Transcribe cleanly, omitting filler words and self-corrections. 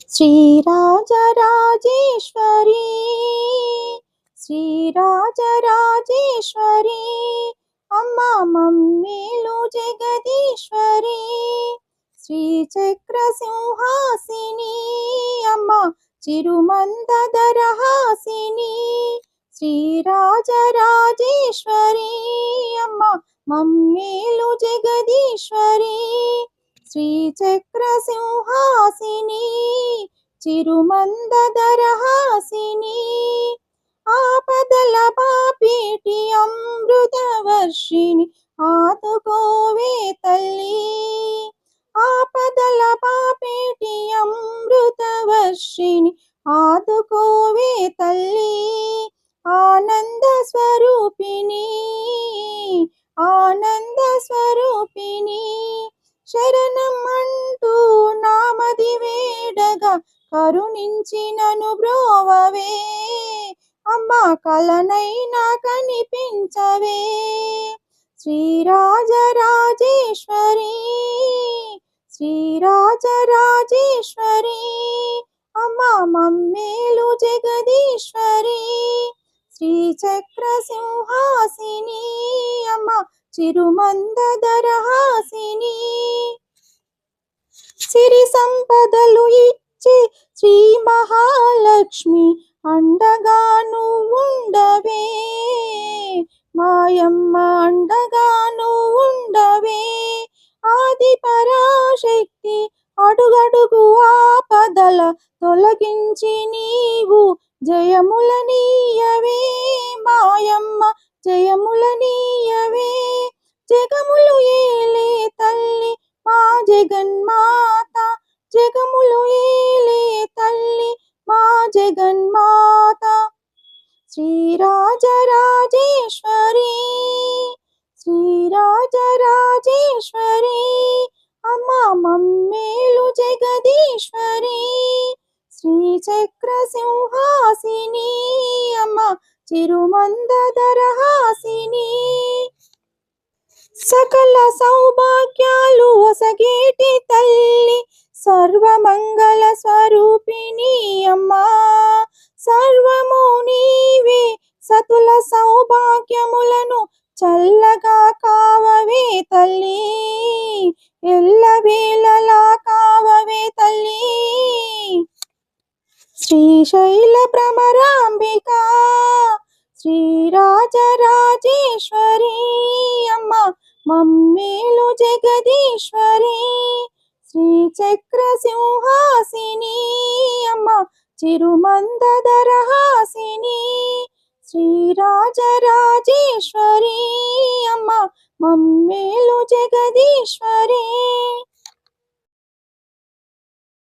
శ్రీరాజరాజేశ్వరి శ్రీరాజరాజేశ్వరి అమ్మ మమ్మేలు జగదీశ్వరి శ్రీచక్ర సింహాసిని అమ్మ చిరుమందదరహాసిని శ్రీరాజరాజేశ్వరి అమ్మ మమ్మేలు జగదీశ్వరి శ్రీచక్ర సింహాసిని చిరుమందదరహాసిని ఆపదల పాపేటి అమృతవర్షిణి ఆదుకోవే తల్లి ఆపదల పాపేటి అమృతవర్షిణి ఆదుకోవే తల్లి ఆనంద స్వరూపిణి ఆనంద స్వరూపిణి శరణం అంటూ నామది వేడగా కరుణించి నన్ను బ్రోవవే అమ్మా కలనైనా కనిపించవే శ్రీరాజరాజేశ్వరి శ్రీరాజరాజేశ్వరి అమ్మా మమ్మేలు జగదీశ్వరి శ్రీచక్ర సింహాసిని అమ్మ చిరుమందదరహాసిని సిరి సంపదలు ఇచ్చే శ్రీ మహాలక్ష్మి అండగా నువ్వుండవే మాయమ్మ అండగా నువ్వుండవే ఆది పరాశక్తి అడుగడుగు ఆపదల తొలగించి నీవు జయములనీయవే మాయమ్మ జయములనీయవే జగములు ఏలే తల్లి మా జగన్మాత జగములు ఏలే తల్లి మా జగన్మాత శ్రీరాజరాజేశ్వరి శ్రీరాజరాజేశ్వరి అమ్మ మమ్మేలు జగదీశ్వరి శ్రీచక్ర సింహాసిని అమ్మ చిరుమందదరహాసిని సకల సౌభాగ్యాలు ఒసగేటి తల్లి సర్వమంగళ స్వరూపిణి అమ్మా సర్వము నీవే సతుల సౌభాగ్యములను చల్లగా కావవే తల్లి ఎల్లవేళలా కావవే తల్లి శ్రీశైల భ్రమరాంబిక శ్రీరాజరాజేశ్వరి అమ్మ మమ్మేలు జగదీశ్వరి శ్రీచక్ర సింహాసిని అమ్మ చిరుమందదరహాసిని శ్రీరాజరాజేశ్వరి అమ్మ మమ్మేలు జగదీశ్వరి